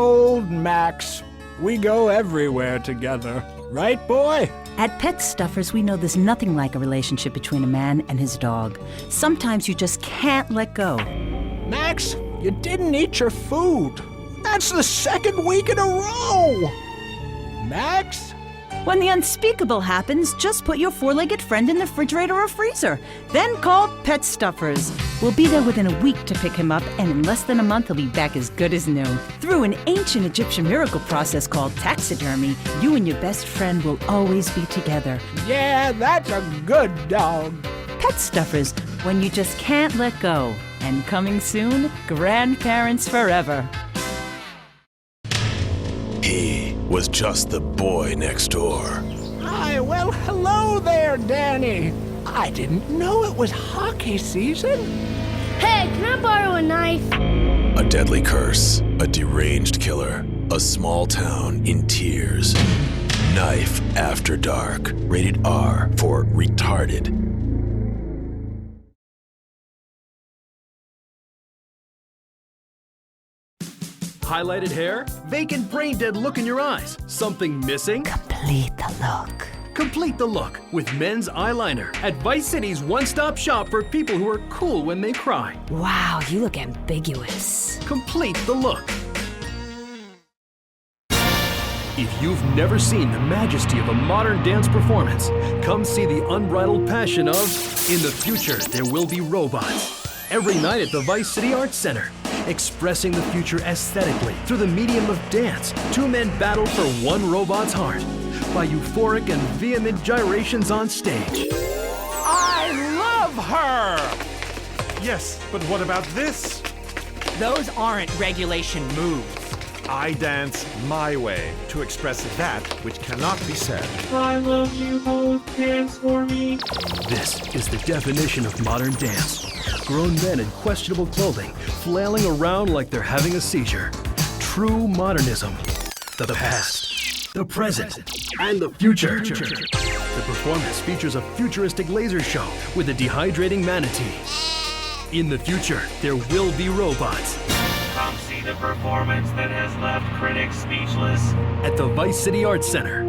old Max. We go everywhere together. Right, boy? At Pet Stuffers, we know there's nothing like a relationship between a man and his dog. Sometimes you just can't let go. Max, you didn't eat your food. That's the second week in a row. Max? When the unspeakable happens, just put your four-legged friend in the refrigerator or freezer. Then call Pet Stuffers. We'll be there within a week to pick him up, and in less than a month, he'll be back as good as new. Through an ancient Egyptian miracle process called taxidermy, you and your best friend will always be together. Yeah, that's a good dog. Pet Stuffers, when you just can't let go. And coming soon, grandparents forever. He was just the boy next door. Hi, well, hello there, Danny. I didn't know it was hockey season. Hey, can I borrow a knife? A deadly curse, a deranged killer, a small town in tears. Knife After Dark, rated R for retarded. Highlighted hair? Vacant brain dead look in your eyes? Something missing? Complete the look. Complete the look with men's eyeliner at Vice City's one-stop shop for people who are cool when they cry. Wow, you look ambiguous. Complete the look. If you've never seen the majesty of a modern dance performance, come see the unbridled passion of In the Future There Will Be Robots. Every night at the Vice City Arts Center. Expressing the future aesthetically through the medium of dance, two men battle for one robot's heart by euphoric and vehement gyrations on stage. I love her! Yes, but what about this? Those aren't regulation moves. I dance my way to express that which cannot be said. I love you both, dance for me. This is the definition of modern dance. Grown men in questionable clothing, flailing around like they're having a seizure. True modernism. The past, the present, and the future. The performance features a futuristic laser show with a dehydrating manatee. In the future, there will be robots. Come see the performance that has left critics speechless. At the Vice City Arts Center.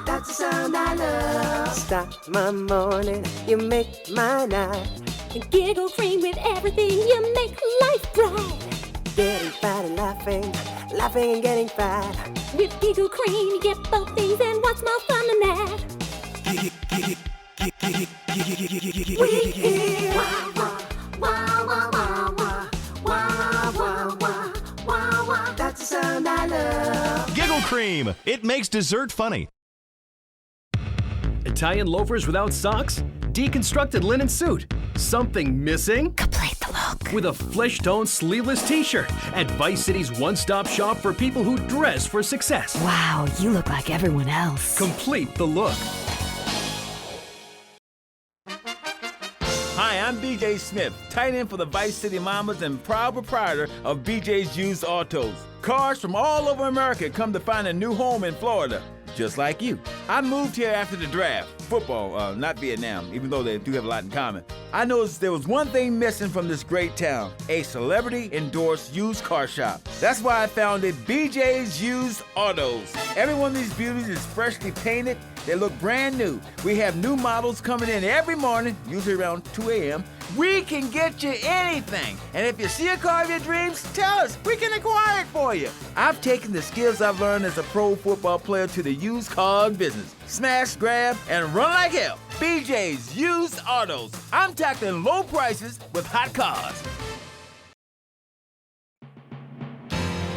That's the sound I love. Stop my morning, you make my night. And Giggle Cream with everything, you make life bright. Getting fat and laughing, laughing and getting fat. With Giggle Cream, you get both things, and what's more fun than that? We hear wah wah wah wah wah wah wah wah wah wah. That's the sound I love. Giggle Cream. It makes dessert funny. Italian loafers without socks? Deconstructed linen suit. Something missing? Complete the look. With a flesh-toned sleeveless t-shirt at Vice City's one-stop shop for people who dress for success. Wow, you look like everyone else. Complete the look. Hi, I'm BJ Smith, tight end for the Vice City Mamas and proud proprietor of BJ's Used Autos. Cars from all over America come to find a new home in Florida, just like you. I moved here after the draft. Football, not Vietnam, even though they do have a lot in common. I noticed there was one thing missing from this great town, a celebrity-endorsed used car shop. That's why I founded BJ's Used Autos. Every one of these beauties is freshly painted. They look brand new. We have new models coming in every morning, usually around 2 a.m. We can get you anything. And if you see a car of your dreams, tell us. We can acquire it for you. I've taken the skills I've learned as a pro football player to the used car business. Smash, grab, and run like hell. BJ's Used Autos. I'm tackling low prices with hot cars.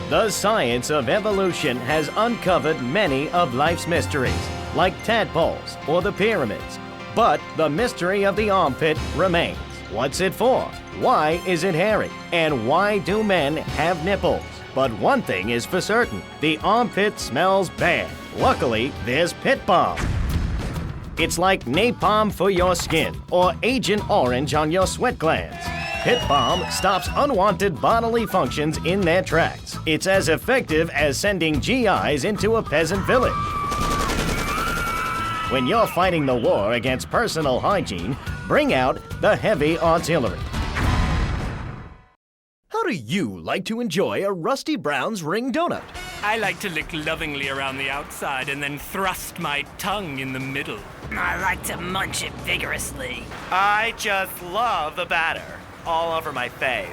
The science of evolution has uncovered many of life's mysteries, like tadpoles or the pyramids. But the mystery of the armpit remains. What's it for? Why is it hairy? And why do men have nipples? But one thing is for certain, the armpit smells bad. Luckily, there's Pit Balm. It's like napalm for your skin or Agent Orange on your sweat glands. Pit Balm stops unwanted bodily functions in their tracks. It's as effective as sending GIs into a peasant village. When you're fighting the war against personal hygiene, bring out the heavy artillery. How do you like to enjoy a Rusty Brown's ring donut? I like to lick lovingly around the outside and then thrust my tongue in the middle. I like to munch it vigorously. I just love the batter all over my face.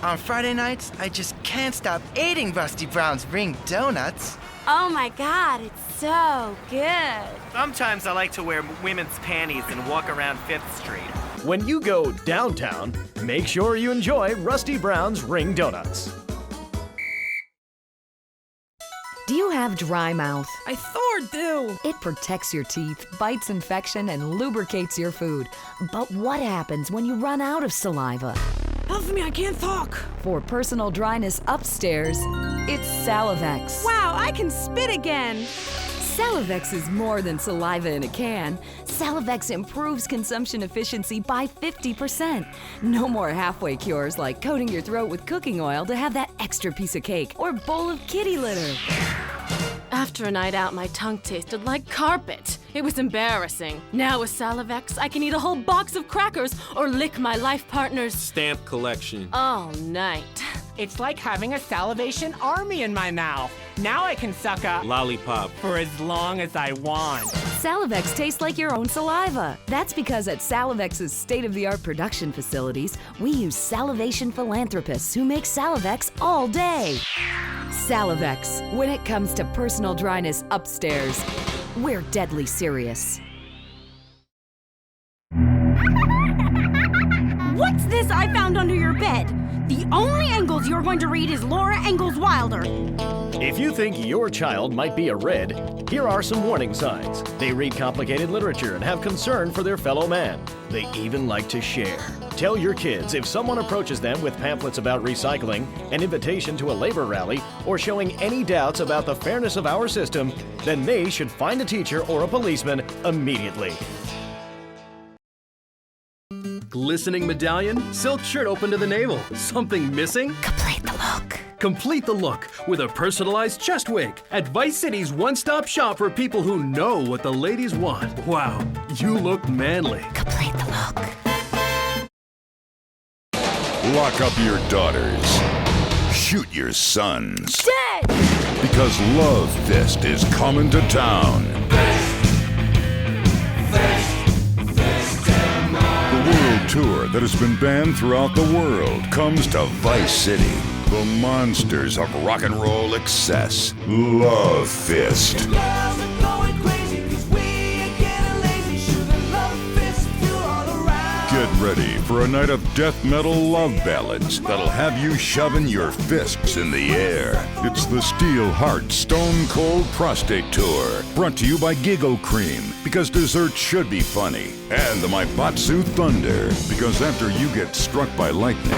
On Friday nights, I just can't stop eating Rusty Brown's ring donuts. Oh my God, it's so good. Sometimes I like to wear women's panties and walk around 5th Street. When you go downtown, make sure you enjoy Rusty Brown's ring donuts. Do you have dry mouth? I do. It protects your teeth, fights infection, and lubricates your food. But what happens when you run out of saliva? Help me, I can't talk. For personal dryness upstairs, it's Salivex. Wow, I can spit again. Salivex is more than saliva in a can. Salivex improves consumption efficiency by 50%. No more halfway cures like coating your throat with cooking oil to have that extra piece of cake or bowl of kitty litter. After a night out, my tongue tasted like carpet. It was embarrassing. Now with Salivex, I can eat a whole box of crackers or lick my life partner's stamp collection all night. It's like having a salivation army in my mouth. Now I can suck a lollipop for as long as I want. Salivex tastes like your own saliva. That's because at Salivex's state-of-the-art production facilities, we use salivation philanthropists who make Salivex all day. Salivex, when it comes to personal dryness upstairs, we're deadly serious. What's this I found under your bed? The only Engels you're going to read is Laura Ingalls Wilder. If you think your child might be a red, here are some warning signs. They read complicated literature and have concern for their fellow man. They even like to share. Tell your kids if someone approaches them with pamphlets about recycling, an invitation to a labor rally, or showing any doubts about the fairness of our system, then they should find a teacher or a policeman immediately. Glistening medallion, silk shirt open to the navel. Something missing? Complete the look. Complete the look with a personalized chest wig at Vice City's one-stop shop for people who know what the ladies want. Wow, you look manly. Complete the look. Lock up your daughters. Shoot your sons. Dead! Because Love Fist is coming to town. The world tour that has been banned throughout the world comes to Vice City. The monsters of rock and roll excess. Love Fist. Get ready for a night of death metal love ballads that'll have you shoving your fists in the air. It's the Steel Heart Stone Cold Prostate Tour, brought to you by Giggle Cream, because dessert should be funny, and the Maibatsu Thunder, because after you get struck by lightning,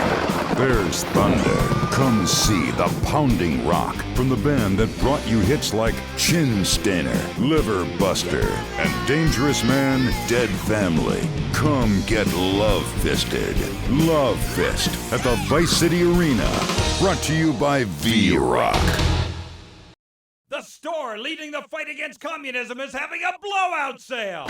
there's thunder. Come see the pounding rock from the band that brought you hits like Chin Stainer, Liver Buster, and Dangerous Man, Dead Family. Come get Love Fisted. Love Fist at the Vice City Arena. Brought to you by V-Rock. The store leading the fight against communism is having a blowout sale.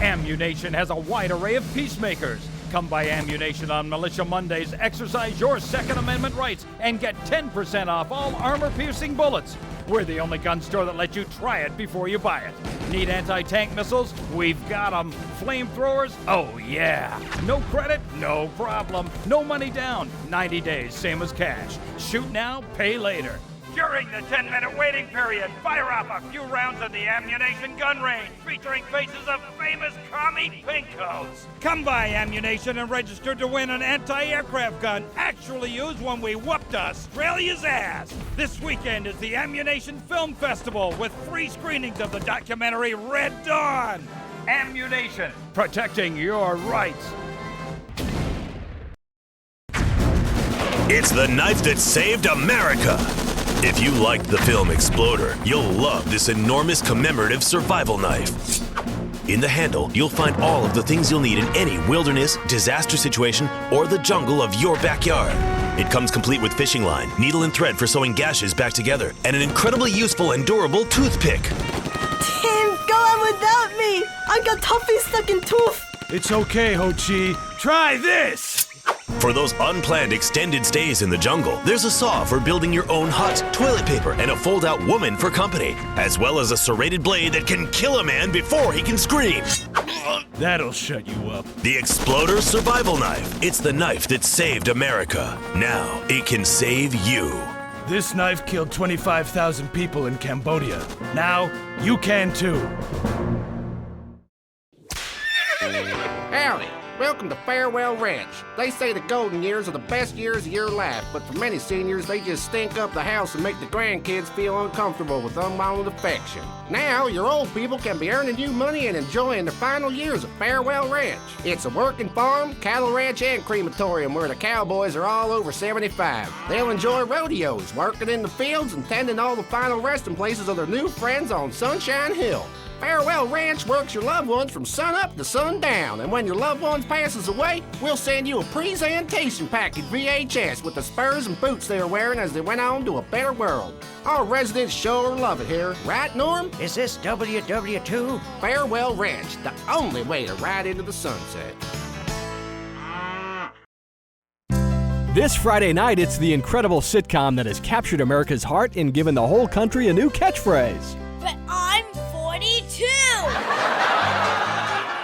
Ammunation has a wide array of peacemakers. Come by Ammunation on Militia Mondays, exercise your Second Amendment rights, and get 10% off all armor-piercing bullets. We're the only gun store that lets you try it before you buy it. Need anti-tank missiles? We've got them. Flamethrowers? Oh yeah. No credit? No problem. No money down. 90 days, same as cash. Shoot now, pay later. During the 10-minute waiting period, fire off a few rounds at the Ammunation gun range, featuring faces of famous commie pinkos. Come by Ammunation and register to win an anti-aircraft gun actually used when we whooped Australia's ass. This weekend is the Ammunation Film Festival with free screenings of the documentary Red Dawn. Ammunation, protecting your rights. It's the knife that saved America. If you liked the film Exploder, you'll love this enormous commemorative survival knife. In the handle, you'll find all of the things you'll need in any wilderness, disaster situation, or the jungle of your backyard. It comes complete with fishing line, needle and thread for sewing gashes back together, and an incredibly useful and durable toothpick. Tim, go on without me! toffee-sucking tooth! It's okay, Ho-Chi. Try this! For those unplanned extended stays in the jungle, there's a saw for building your own hut, toilet paper, and a fold-out woman for company, as well as a serrated blade that can kill a man before he can scream. That'll shut you up. The Exploder Survival Knife. It's the knife that saved America. Now it can save you. This knife killed 25,000 people in Cambodia. Now, you can too. Howdy. Welcome to Farewell Ranch. They say the golden years are the best years of your life, but for many seniors, they just stink up the house and make the grandkids feel uncomfortable with unwanted affection. Now, your old people can be earning you money and enjoying the final years of Farewell Ranch. It's a working farm, cattle ranch, and crematorium where the cowboys are all over 75. They'll enjoy rodeos, working in the fields, and tending all the final resting places of their new friends on Sunshine Hill. Farewell Ranch works your loved ones from sun up to sundown, and when your loved ones passes away, we'll send you a presentation package VHS with the spurs and boots they were wearing as they went on to a better world. Our residents sure love it here, right, Norm? Is this WW2? Farewell Ranch, the only way to ride into the sunset. This Friday night, it's the incredible sitcom that has captured America's heart and given the whole country a new catchphrase. But I'm 42!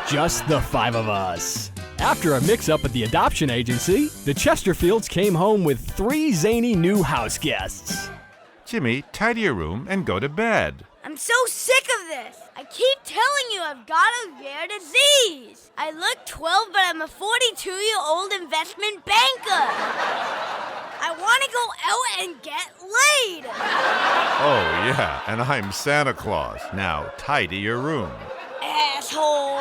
Just the five of us. After a mix-up at the adoption agency, the Chesterfields came home with 3 zany new house guests. Jimmy, tidy your room and go to bed. I'm so sick of this! I keep telling you I've got a rare disease! I look 12, but I'm a 42-year-old investment banker! I want to go out and get laid! Oh, yeah, and I'm Santa Claus. Now, tidy your room. Asshole!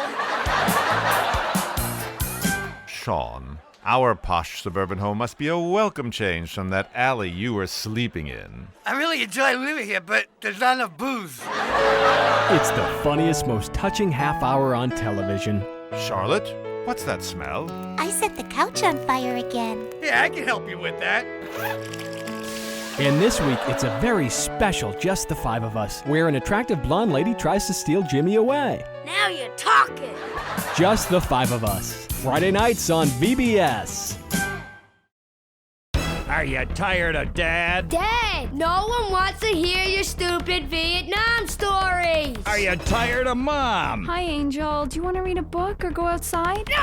Sean, our posh suburban home must be a welcome change from that alley you were sleeping in. I really enjoy living here, but there's not enough booze. It's the funniest, most touching half hour on television. Charlotte, what's that smell? I set the couch on fire again. Yeah, I can help you with that. And this week, it's a very special Just the Five of Us, where an attractive blonde lady tries to steal Jimmy away. Now you're talking! Just the Five of Us. Friday nights on VBS. Are you tired of Dad? Dad, no one wants to hear your stupid Vietnam stories! Are you tired of Mom? Hi, Angel. Do you want to read a book or go outside? No!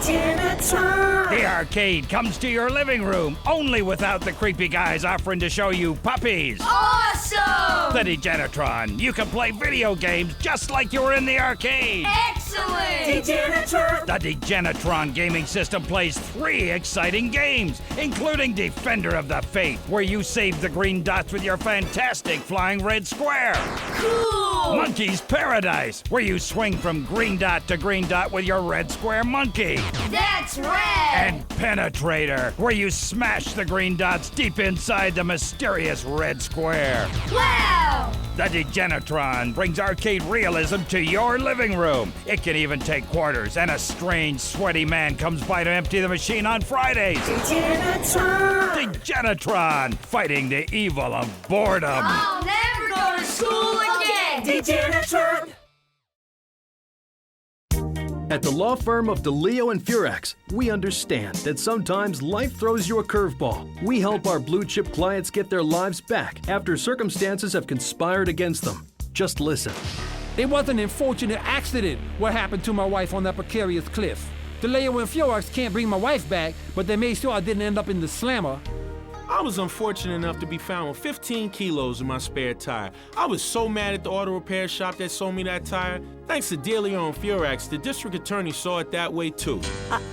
The arcade comes to your living room, only without the creepy guys offering to show you puppies. Awesome! The Degenitron. You can play video games just like you were in the arcade. Excellent! The Degenitron gaming system plays 3 exciting games, including Defender of the Faith, where you save the green dots with your fantastic flying red square. Cool! Monkey's Paradise, where you swing from green dot to green dot with your red square monkey. That's rad! And Penetrator, where you smash the green dots deep inside the mysterious red square. Wow! The Degenitron brings arcade realism to your living room. It can even take quarters, and a strange, sweaty man comes by to empty the machine on Fridays. Degenitron, fighting the evil of boredom. I'll never go to school again! Degenitron! At the law firm of DeLeo and Furex, we understand that sometimes life throws you a curveball. We help our blue-chip clients get their lives back after circumstances have conspired against them. Just listen. It was an unfortunate accident what happened to my wife on that precarious cliff. DeLeo and Furex can't bring my wife back, but they made sure I didn't end up in the slammer. I was unfortunate enough to be found with 15 kilos in my spare tire. I was so mad at the auto repair shop that sold me that tire. Thanks to DeLeo and Furex, the district attorney saw it that way too.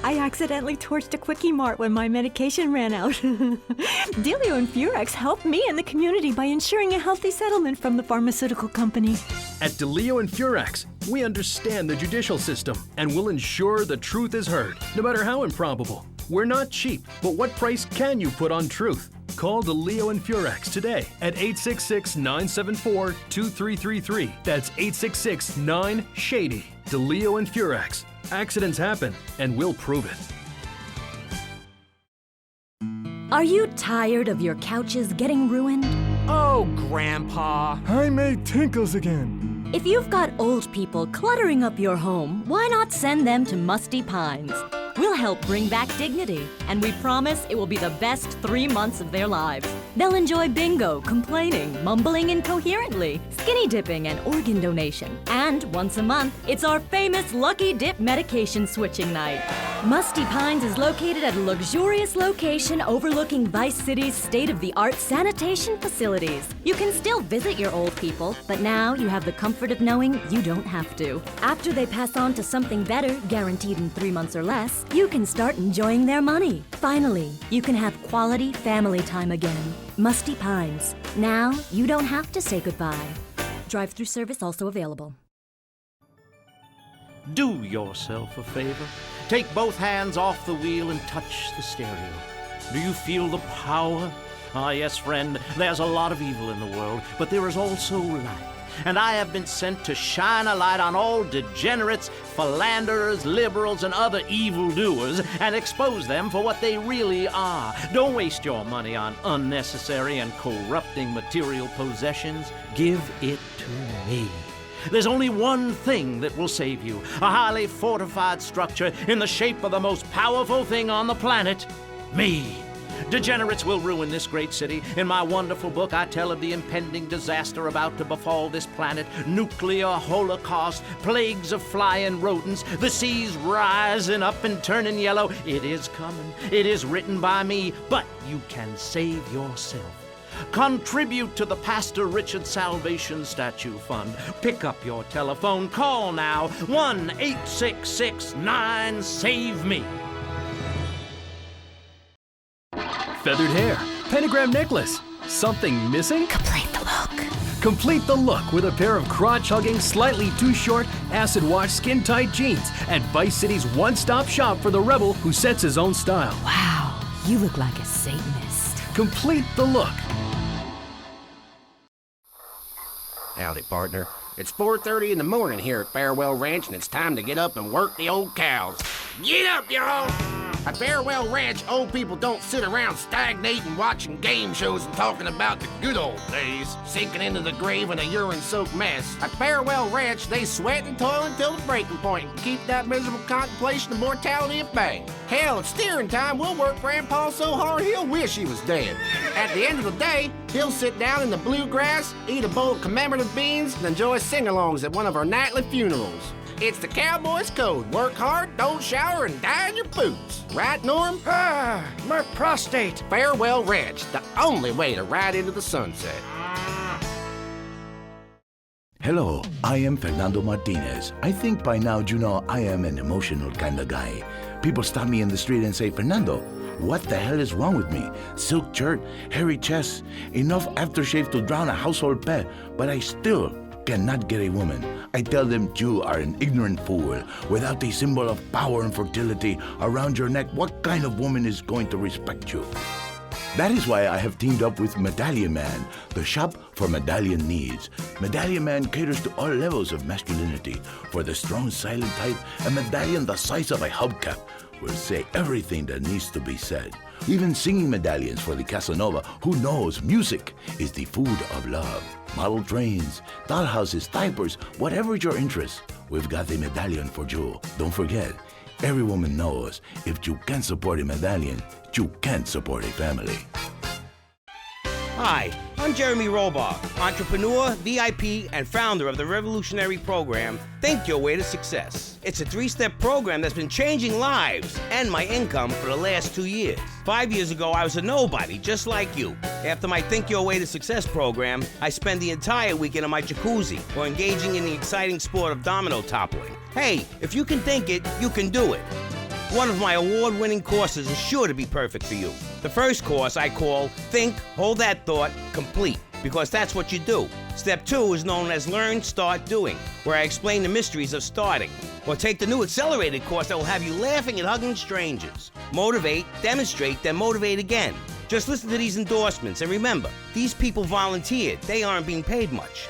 I accidentally torched a Quickie Mart when my medication ran out. DeLeo and Furex helped me and the community by ensuring a healthy settlement from the pharmaceutical company. At DeLeo and Furex, we understand the judicial system and will ensure the truth is heard, no matter how improbable. We're not cheap, but what price can you put on truth? Call DeLeo and Furex today at 866-974-2333. That's 866-9-SHADY. DeLeo and Furex. Accidents happen, and we'll prove it. Are you tired of your couches getting ruined? Oh, Grandpa. I made tinkles again. If you've got old people cluttering up your home, why not send them to Musty Pines? We'll help bring back dignity, and we promise it will be the best 3 months of their lives. They'll enjoy bingo, complaining, mumbling incoherently, skinny dipping, and organ donation. And once a month, it's our famous Lucky Dip medication switching night. Musty Pines is located at a luxurious location overlooking Vice City's state-of-the-art sanitation facilities. You can still visit your old people, but now you have the comfort of knowing you don't have to. After they pass on to something better, guaranteed in 3 months or less, you can start enjoying their money. Finally, you can have quality family time again. Musty Pines. Now, you don't have to say goodbye. Drive-through service also available. Do yourself a favor. Take both hands off the wheel and touch the stereo. Do you feel the power? Ah, yes, friend, there's a lot of evil in the world, but there is also light. And I have been sent to shine a light on all degenerates, philanderers, liberals, and other evildoers and expose them for what they really are. Don't waste your money on unnecessary and corrupting material possessions. Give it to me. There's only one thing that will save you, a highly fortified structure in the shape of the most powerful thing on the planet, me. Degenerates will ruin this great city. In my wonderful book, I tell of the impending disaster about to befall this planet. Nuclear holocaust, plagues of flying rodents, the seas rising up and turning yellow. It is coming. It is written by me, but you can save yourself. Contribute to the Pastor Richard Salvation Statue Fund. Pick up your telephone. Call now. 1-866-9-SAVE-ME. Feathered hair, pentagram necklace. Something missing? Complete the look. Complete the look with a pair of crotch-hugging, slightly too short, acid-wash, skin-tight jeans at Vice City's one-stop shop for the rebel who sets his own style. Wow, you look like a Satanist. Complete the look. Howdy, partner. It's 4:30 in the morning here at Farewell Ranch, and it's time to get up and work the old cows. Get up, y'all! At Farewell Ranch, old people don't sit around stagnating, watching game shows and talking about the good old days, sinking into the grave in a urine-soaked mess. At Farewell Ranch, they sweat and toil until the breaking point and keep that miserable contemplation of mortality at bay. Hell, at steering time, we'll work Grandpa so hard he'll wish he was dead. At the end of the day, he'll sit down in the bluegrass, eat a bowl of commemorative beans, and enjoy sing-alongs at one of our nightly funerals. It's the Cowboys code. Work hard, don't shower, and die in your boots. Right, Norm? Ah, my prostate. Farewell Ranch, the only way to ride into the sunset. Hello, I am Fernando Martinez. I think by now you know I am an emotional kind of guy. People stop me in the street and say, Fernando, what the hell is wrong with me? Silk shirt, hairy chest, enough aftershave to drown a household pet, but I still cannot get a woman. I tell them you are an ignorant fool. Without a symbol of power and fertility around your neck, what kind of woman is going to respect you? That is why I have teamed up with Medallion Man, the shop for medallion needs. Medallion Man caters to all levels of masculinity. For the strong, silent type, a medallion the size of a hubcap will say everything that needs to be said. Even singing medallions for the Casanova, who knows music is the food of love. Model trains, dollhouses, diapers, whatever your interest, we've got a medallion for you. Don't forget, every woman knows if you can't support a medallion, you can't support a family. Hi, I'm Jeremy Robar, entrepreneur, VIP, and founder of the revolutionary program, Think Your Way to Success. It's a 3-step program that's been changing lives and my income for the last 2 years. 5 years ago, I was a nobody, just like you. After my Think Your Way to Success program, I spend the entire weekend in my jacuzzi or engaging in the exciting sport of domino toppling. Hey, if you can think it, you can do it. One of my award-winning courses is sure to be perfect for you. The first course I call Think, Hold That Thought, Complete, because that's what you do. Step 2 is known as Learn, Start, Doing, where I explain the mysteries of starting. Or take the new accelerated course that will have you laughing and hugging strangers. Motivate, demonstrate, then motivate again. Just listen to these endorsements, and remember, these people volunteered. They aren't being paid much.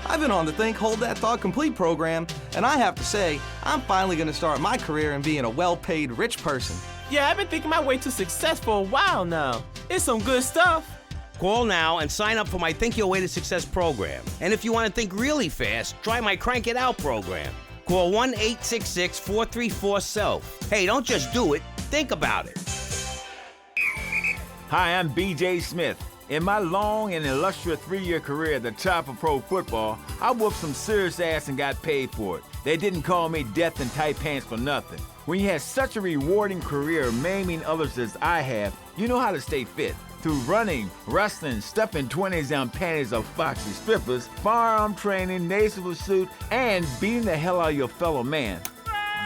I've been on the Think, Hold That Thought Complete program, and I have to say, I'm finally going to start my career in being a well-paid rich person. Yeah, I've been thinking my way to success for a while now. It's some good stuff. Call now and sign up for my Think Your Way to Success program. And if you want to think really fast, try my Crank It Out program. Call 1-866-434-SELF. Hey, don't just do it. Think about it. Hi, I'm B.J. Smith. In my long and illustrious 3-year career at the top of pro football, I whooped some serious ass and got paid for it. They didn't call me death in tight pants for nothing. When you have such a rewarding career maiming others as I have, you know how to stay fit. Through running, wrestling, stuffing 20s down panties of foxy strippers, firearm training, nasal pursuit, and beating the hell out of your fellow man.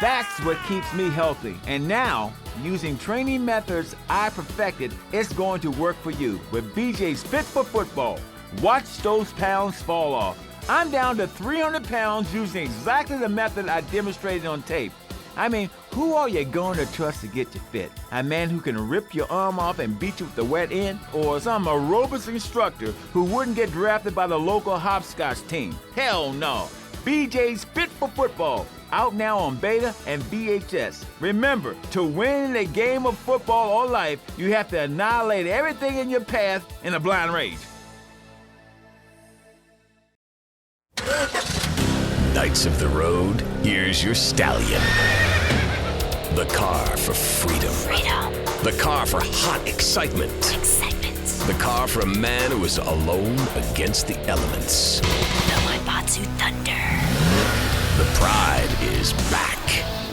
That's what keeps me healthy. And now, using training methods I perfected, it's going to work for you with BJ's Fit for Football. Watch those pounds fall off. I'm down to 300 pounds using exactly the method I demonstrated on tape. I mean, who are you going to trust to get you fit? A man who can rip your arm off and beat you with the wet end? Or some aerobics instructor who wouldn't get drafted by the local hopscotch team? Hell no. BJ's Fit for Football. Out now on Beta and VHS. Remember, to win a game of football or life, you have to annihilate everything in your path in a blind rage. Knights of the road, here's your stallion. The car for freedom. The car for hot excitement. The car for a man who is alone against the elements. The Maibatsu Thunder. The pride is back.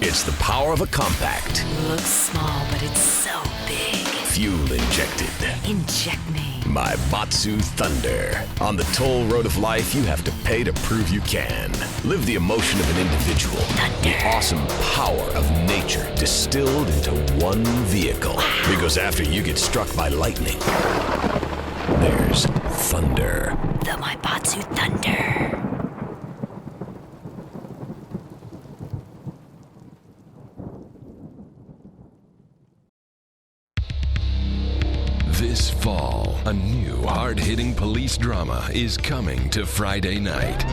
It's the power of a compact. Looks small, but it's so big. Fuel injected. Inject me. Maibatsu Thunder. On the toll road of life, you have to pay to prove you can. Live the emotion of an individual. The awesome power of nature distilled into one vehicle. Wow. Because after you get struck by lightning, there's thunder. The Maibatsu Thunder. This fall, a new hard-hitting police drama is coming to Friday night.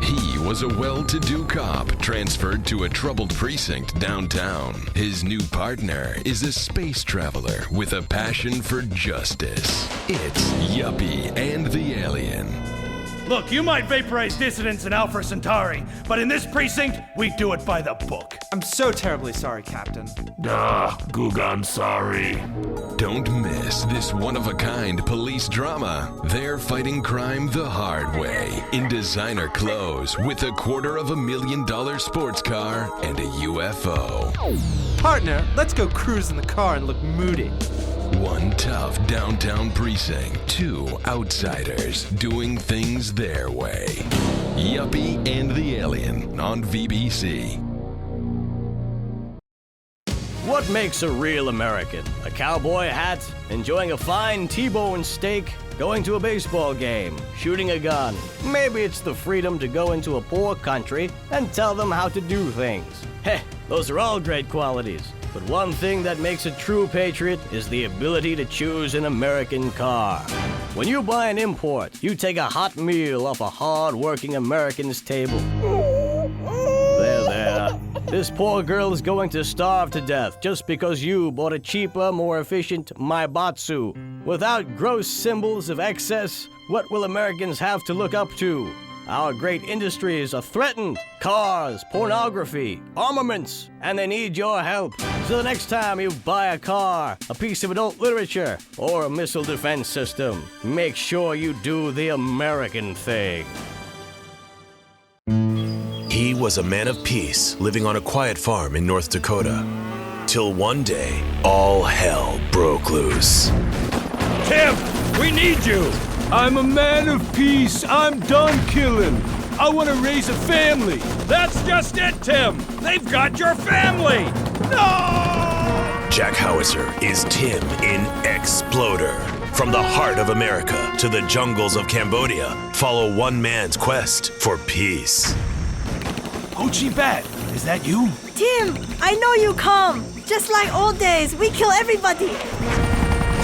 He was a well-to-do cop transferred to a troubled precinct downtown. His new partner is a space traveler with a passion for justice. It's Yuppie and the Alien. Look, you might vaporize dissidents in Alpha Centauri, but in this precinct, we do it by the book. I'm so terribly sorry, Captain. Goog, I'm sorry. Don't miss this one-of-a-kind police drama. They're fighting crime the hard way, in designer clothes, with $250,000 sports car and a UFO. Partner, let's go cruise in the car and look moody. One tough downtown precinct, 2 outsiders doing things their way. Yuppie and the Alien on VBC. What makes a real American? A cowboy hat, enjoying a fine T-bone steak, going to a baseball game, shooting a gun. Maybe it's the freedom to go into a poor country and tell them how to do things. Heh, those are all great qualities. But one thing that makes a true patriot is the ability to choose an American car. When you buy an import, you take a hot meal off a hard-working American's table. There. This poor girl is going to starve to death just because you bought a cheaper, more efficient Maibatsu. Without gross symbols of excess, what will Americans have to look up to? Our great industries are threatened. Cars, pornography, armaments, and they need your help. So the next time you buy a car, a piece of adult literature, or a missile defense system, make sure you do the American thing. He was a man of peace, living on a quiet farm in North Dakota. Till one day, all hell broke loose. Tim, we need you! I'm a man of peace. I'm done killing. I want to raise a family. That's just it, Tim! They've got your family! No! Jack Howitzer is Tim in Exploder. From the heart of America to the jungles of Cambodia, follow one man's quest for peace. Ho Chi Bat, is that you? Tim, I know you come. Just like old days, we kill everybody.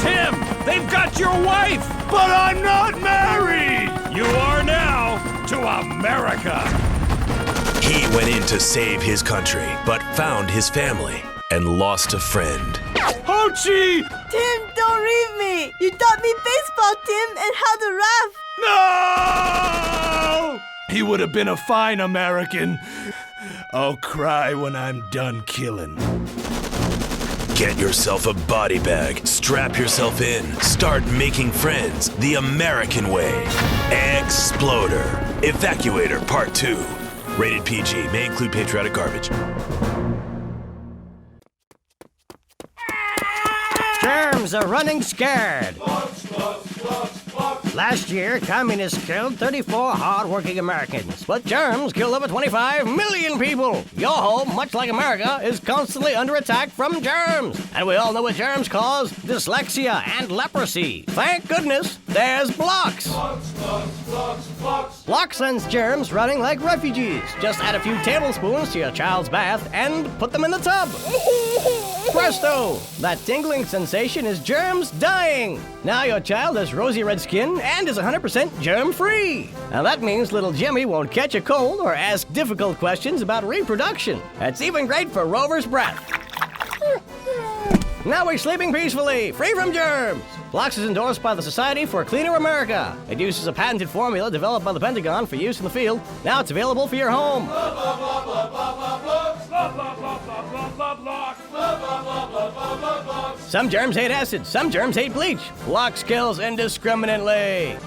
Tim, they've got your wife! But I'm not married! You are now to America! He went in to save his country, but found his family. and lost a friend. Hochi! Tim, don't leave me. You taught me baseball, Tim, and how to rap. No! He would have been a fine American. I'll cry when I'm done killing. Get yourself a body bag, strap yourself in, start making friends the American way. Exploder. Evacuator Part 2. Rated PG. May include patriotic garbage. Germs are running scared. Last year, communists killed 34 hard-working Americans, but germs killed over 25 million people. Your home, much like America, is constantly under attack from germs. And we all know what germs cause: dyslexia and leprosy. Thank goodness, there's Blocks. Blocks sends germs running like refugees. Just add a few tablespoons to your child's bath and put them in the tub. Presto! That tingling sensation is germs dying. Now your child has rosy red skin and is 100% germ-free. Now that means little Jimmy won't catch a cold or ask difficult questions about reproduction. It's even great for Rover's breath. Now we're sleeping peacefully, free from germs. Blocks is endorsed by the Society for a Cleaner America. It uses a patented formula developed by the Pentagon for use in the field. Now it's available for your home. Some germs hate acid, some germs hate bleach. Blocks kills indiscriminately.